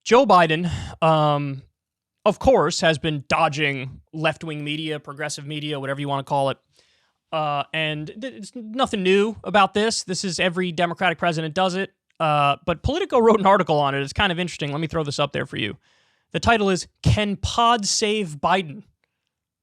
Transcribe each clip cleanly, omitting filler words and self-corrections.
Joe Biden, of course, has been dodging left-wing media, progressive media, whatever you want to call it. And it's nothing new about this. This is every Democratic president does it. But Politico wrote an article on it. It's kind of interesting. Let me throw this up there for you. The title is, Can Pod Save Biden?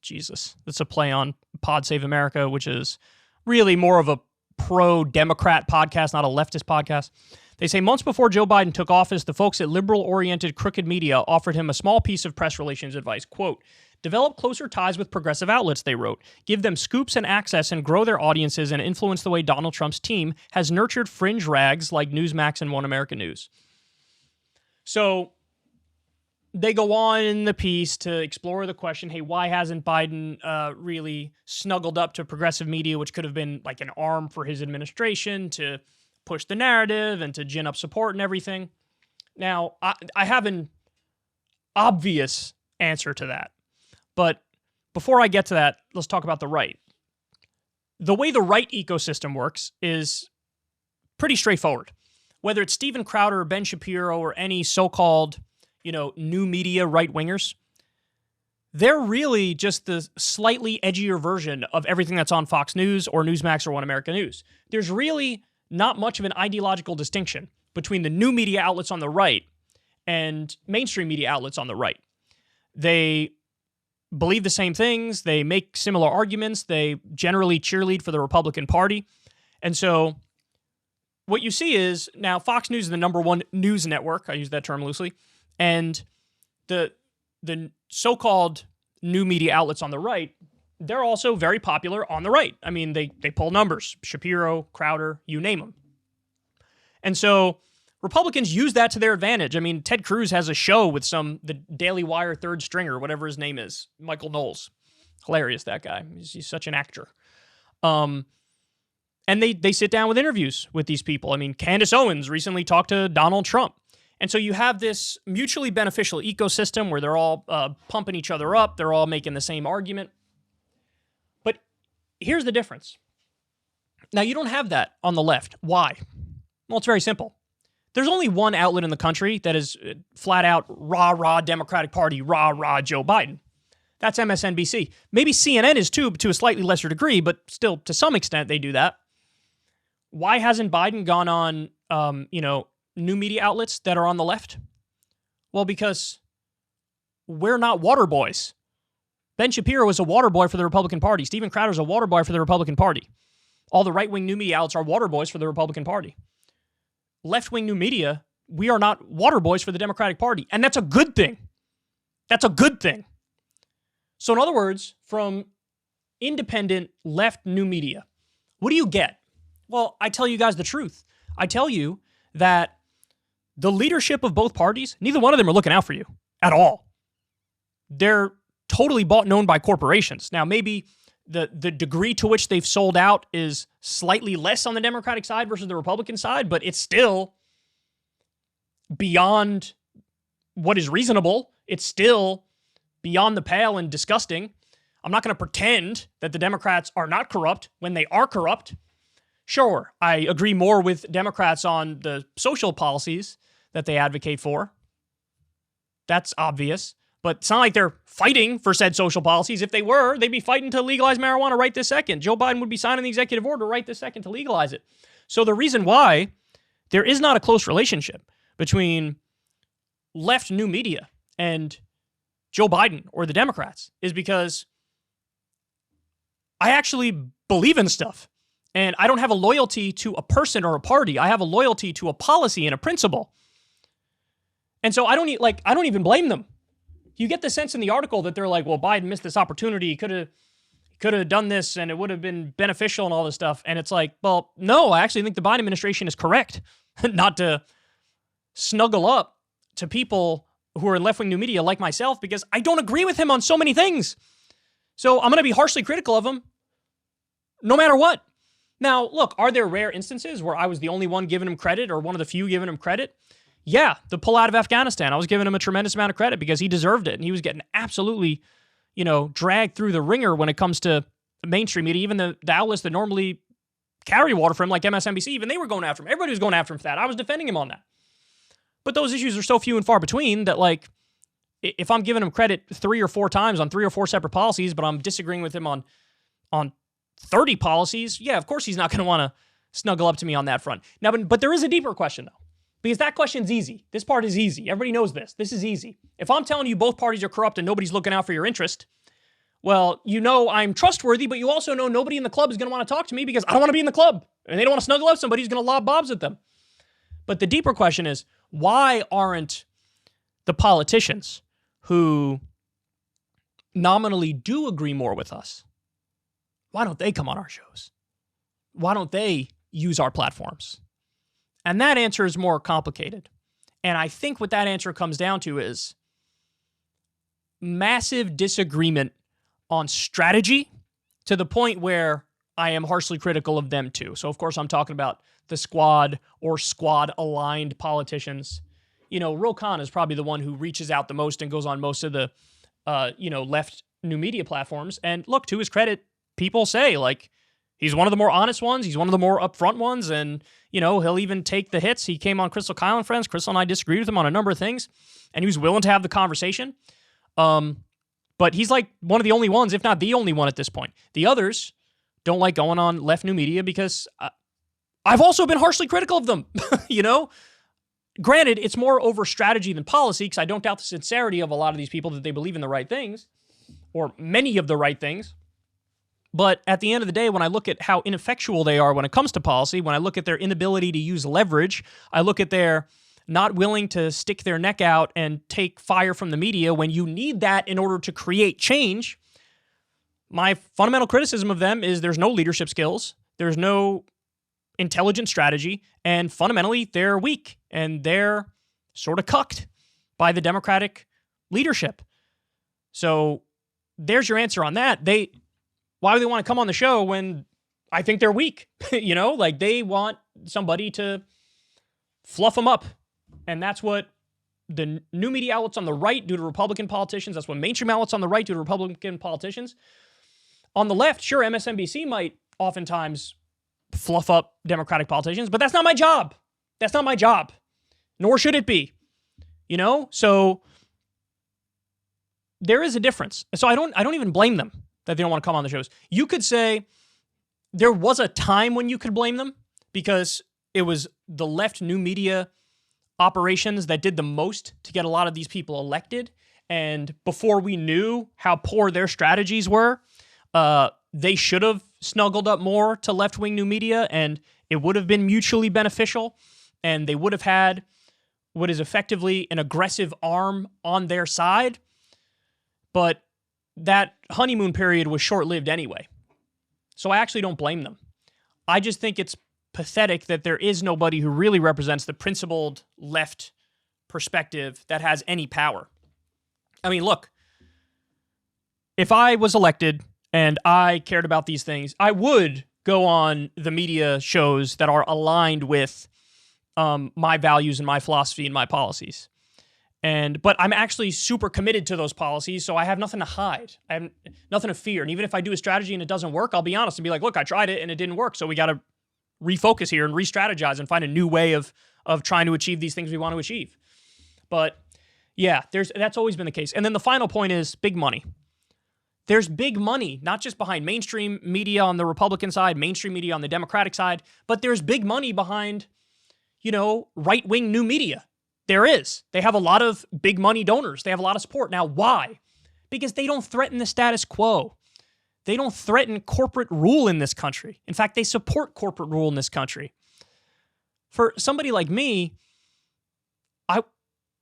Jesus. That's a play on Pod Save America, which is really more of a pro-Democrat podcast, not a leftist podcast. They say months before Joe Biden took office, the folks at liberal-oriented Crooked Media offered him a small piece of press relations advice. Quote, develop closer ties with progressive outlets, they wrote. Give them scoops and access and grow their audiences and influence the way Donald Trump's team has nurtured fringe rags like Newsmax and One American News. So they go on in the piece to explore the question, hey, why hasn't Biden really snuggled up to progressive media, which could have been like an arm for his administration to push the narrative and to gin up support and everything? Now, I have an obvious answer to that. But before I get to that, let's talk about the right. The way the right ecosystem works is pretty straightforward. Whether it's Steven Crowder or Ben Shapiro or any so-called, new media right-wingers, they're really just the slightly edgier version of everything that's on Fox News or Newsmax or One American News. There's really not much of an ideological distinction between the new media outlets on the right and mainstream media outlets on the right. They believe the same things. They make similar arguments. They generally cheerlead for the Republican Party. And so what you see is now Fox News is the number one news network. I use that term loosely. And the so-called new media outlets on the right, they're also very popular on the right. I mean, they pull numbers. Shapiro, Crowder, you name them. And so Republicans use that to their advantage. I mean, Ted Cruz has a show with the Daily Wire third stringer, whatever his name is, Michael Knowles. Hilarious, that guy. He's such an actor. And they sit down with interviews with these people. I mean, Candace Owens recently talked to Donald Trump. And so you have this mutually beneficial ecosystem where they're all pumping each other up. They're all making the same argument. But here's the difference. Now, you don't have that on the left. Why? Well, it's very simple. There's only one outlet in the country that is flat out rah-rah Democratic Party, rah-rah Joe Biden. That's MSNBC. Maybe CNN is too, to a slightly lesser degree, but still to some extent they do that. Why hasn't Biden gone on, new media outlets that are on the left? Well, because we're not water boys. Ben Shapiro is a water boy for the Republican Party. Steven Crowder is a water boy for the Republican Party. All the right-wing new media outlets are water boys for the Republican Party. Left-wing new media, we are not water boys for the Democratic Party. And that's a good thing. That's a good thing. So in other words, from independent left new media, what do you get? Well, I tell you guys the truth. I tell you that the leadership of both parties, neither one of them are looking out for you at all. They're totally bought and owned by corporations. Now, maybe the degree to which they've sold out is slightly less on the Democratic side versus the Republican side, but it's still beyond what is reasonable. It's still beyond the pale and disgusting. I'm not going to pretend that the Democrats are not corrupt when they are corrupt. Sure, I agree more with Democrats on the social policies that they advocate for. That's obvious. But it's not like they're fighting for said social policies. If they were, they'd be fighting to legalize marijuana right this second. Joe Biden would be signing the executive order right this second to legalize it. So the reason why there is not a close relationship between left new media and Joe Biden or the Democrats is because I actually believe in stuff. And I don't have a loyalty to a person or a party. I have a loyalty to a policy and a principle. And so I don't even blame them. You get the sense in the article that they're like, well, Biden missed this opportunity. He could have done this and it would have been beneficial and all this stuff. And it's like, well, no, I actually think the Biden administration is correct not to snuggle up to people who are in left-wing new media like myself because I don't agree with him on so many things. So I'm going to be harshly critical of him no matter what. Now, look, are there rare instances where I was the only one giving him credit or one of the few giving him credit? Yeah, the pull out of Afghanistan. I was giving him a tremendous amount of credit because he deserved it. And he was getting absolutely, dragged through the ringer when it comes to mainstream media. Even the outlets that normally carry water for him, like MSNBC, even they were going after him. Everybody was going after him for that. I was defending him on that. But those issues are so few and far between that, like, if I'm giving him credit 3 or 4 times on 3 or 4 separate policies, but I'm disagreeing with him on 30 policies, yeah, of course he's not going to want to snuggle up to me on that front. Now, but there is a deeper question, though, because that question's easy. This part is easy. Everybody knows this. This is easy. If I'm telling you both parties are corrupt and nobody's looking out for your interest, well, you know I'm trustworthy, but you also know nobody in the club is going to want to talk to me because I don't want to be in the club. And they don't want to snuggle up somebody who's going to lob bobs at them. But the deeper question is, why aren't the politicians who nominally do agree more with us, why don't they come on our shows? Why don't they use our platforms? And that answer is more complicated. And I think what that answer comes down to is massive disagreement on strategy to the point where I am harshly critical of them too. So, of course, I'm talking about the squad or squad-aligned politicians. You know, Ro Khan is probably the one who reaches out the most and goes on most of the, left new media platforms. And look, to his credit, people say, like, he's one of the more honest ones. He's one of the more upfront ones. And, you know, he'll even take the hits. He came on Kyle and Friends. Crystal and I disagreed with him on a number of things. And he was willing to have the conversation. But he's like one of the only ones, if not the only one at this point. The others don't like going on left new media because I've also been harshly critical of them, you know? Granted, it's more over strategy than policy because I don't doubt the sincerity of a lot of these people that they believe in the right things or many of the right things. But at the end of the day, when I look at how ineffectual they are when it comes to policy, when I look at their inability to use leverage, I look at their not willing to stick their neck out and take fire from the media when you need that in order to create change, my fundamental criticism of them is there's no leadership skills, there's no intelligent strategy, and fundamentally they're weak and they're sort of cucked by the Democratic leadership. So there's your answer on that. Why would they want to come on the show when I think they're weak? You know, like they want somebody to fluff them up. And that's what the new media outlets on the right do to Republican politicians. That's what mainstream outlets on the right do to Republican politicians. On the left, sure, MSNBC might oftentimes fluff up Democratic politicians, but that's not my job. That's not my job. Nor should it be. You know? So there is a difference. So I don't even blame them that they don't want to come on the shows. You could say there was a time when you could blame them because it was the left new media operations that did the most to get a lot of these people elected. And before we knew how poor their strategies were, they should have snuggled up more to left-wing new media, and it would have been mutually beneficial, and they would have had what is effectively an aggressive arm on their side. But that honeymoon period was short-lived anyway. So I actually don't blame them. I just think it's pathetic that there is nobody who really represents the principled left perspective that has any power. I mean, look, if I was elected and I cared about these things, I would go on the media shows that are aligned with my values and my philosophy and my policies. But I'm actually super committed to those policies, so I have nothing to hide. I have nothing to fear. And even if I do a strategy and it doesn't work, I'll be honest and be like, look, I tried it and it didn't work, so we got to refocus here and re-strategize and find a new way of trying to achieve these things we want to achieve. But yeah, that's always been the case. And then the final point is big money. There's big money, not just behind mainstream media on the Republican side, mainstream media on the Democratic side, but there's big money behind, right-wing new media. There is. They have a lot of big money donors. They have a lot of support. Now, why? Because they don't threaten the status quo. They don't threaten corporate rule in this country. In fact, they support corporate rule in this country. For somebody like me,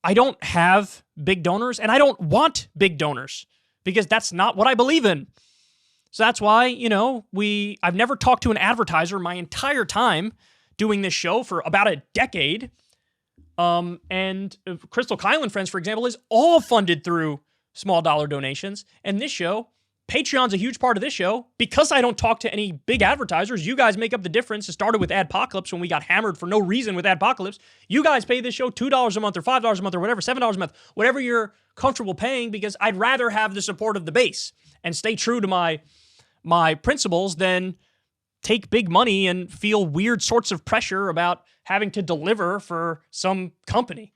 I don't have big donors, and I don't want big donors because that's not what I believe in. So that's why, I've never talked to an advertiser my entire time doing this show for about a decade. And Crystal Kyle and Friends, for example, is all funded through small dollar donations. And this show, Patreon's a huge part of this show. Because I don't talk to any big advertisers, you guys make up the difference. It started with Adpocalypse when we got hammered for no reason with Adpocalypse. You guys pay this show $2 a month or $5 a month or whatever, $7 a month, whatever you're comfortable paying, because I'd rather have the support of the base and stay true to my principles than take big money and feel weird sorts of pressure about having to deliver for some company.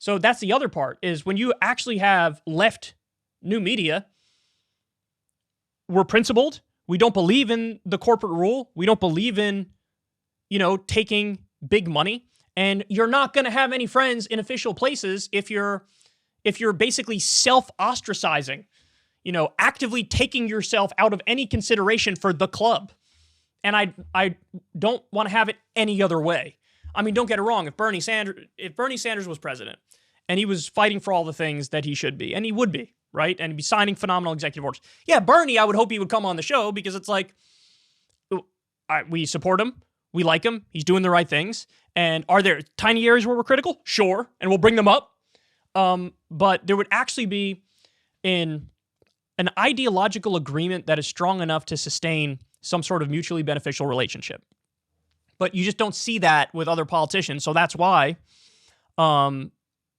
So that's the other part, is when you actually have left new media, we're principled. We don't believe in the corporate rule. We don't believe in, taking big money. And you're not going to have any friends in official places if you're basically self-ostracizing, actively taking yourself out of any consideration for the club. And I don't want to have it any other way. I mean, don't get it wrong. If Bernie Sanders was president and he was fighting for all the things that he should be, and he would be, right? And he'd be signing phenomenal executive orders. Yeah, Bernie, I would hope he would come on the show, because it's like, we support him. We like him. He's doing the right things. And are there tiny areas where we're critical? Sure. And we'll bring them up. But there would actually be an ideological agreement that is strong enough to sustain some sort of mutually beneficial relationship. But you just don't see that with other politicians. So that's why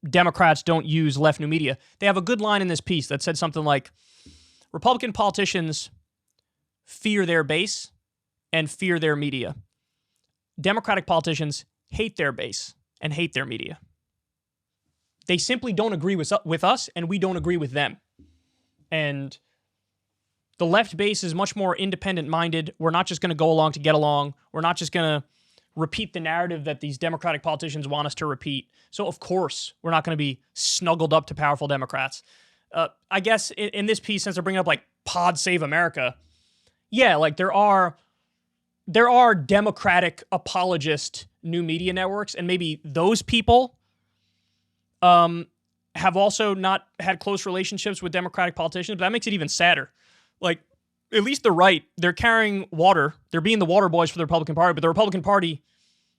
Democrats don't use left new media. They have a good line in this piece that said something like, Republican politicians fear their base and fear their media. Democratic politicians hate their base and hate their media. They simply don't agree with us, and we don't agree with them. And the left base is much more independent-minded. We're not just going to go along to get along. We're not just going to repeat the narrative that these Democratic politicians want us to repeat. So, of course, we're not going to be snuggled up to powerful Democrats. I guess in this piece, since they're bringing up, like, Pod Save America, yeah, like, there are Democratic apologist new media networks, and maybe those people have also not had close relationships with Democratic politicians, but that makes it even sadder. Like, at least the right, they're carrying water. They're being the water boys for the Republican Party, but the Republican Party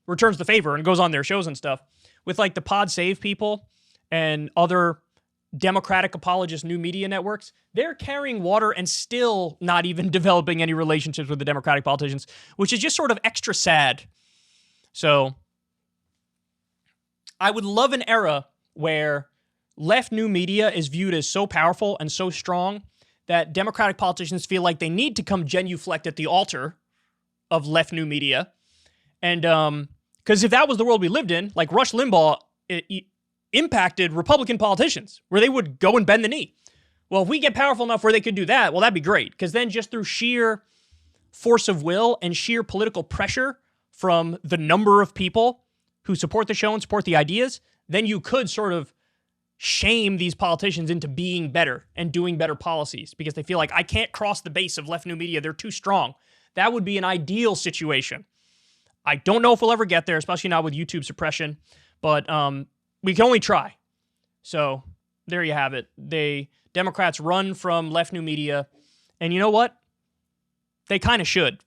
returns the favor and goes on their shows and stuff. With, like, the Pod Save people and other Democratic apologist new media networks, they're carrying water and still not even developing any relationships with the Democratic politicians, which is just sort of extra sad. So I would love an era where left new media is viewed as so powerful and so strong that Democratic politicians feel like they need to come genuflect at the altar of left new media. And because if that was the world we lived in, like Rush Limbaugh impacted Republican politicians, where they would go and bend the knee. Well, if we get powerful enough where they could do that, well, that'd be great. Because then just through sheer force of will and sheer political pressure from the number of people who support the show and support the ideas, then you could sort of shame these politicians into being better and doing better policies, because they feel like, I can't cross the base of left new media. They're too strong. That would be an ideal situation. I don't know if we'll ever get there, especially not with YouTube suppression, but we can only try. So there you have it. Democrats run from left new media, and you know what? They kind of should.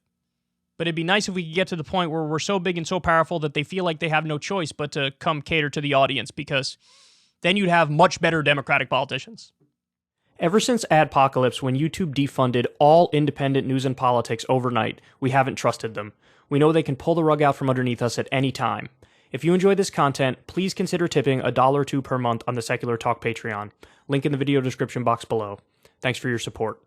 But it'd be nice if we could get to the point where we're so big and so powerful that they feel like they have no choice but to come cater to the audience, because then you'd have much better Democratic politicians. Ever since Adpocalypse, when YouTube defunded all independent news and politics overnight, we haven't trusted them. We know they can pull the rug out from underneath us at any time. If you enjoy this content, please consider tipping $1 or $2 per month on the Secular Talk Patreon. Link in the video description box below. Thanks for your support.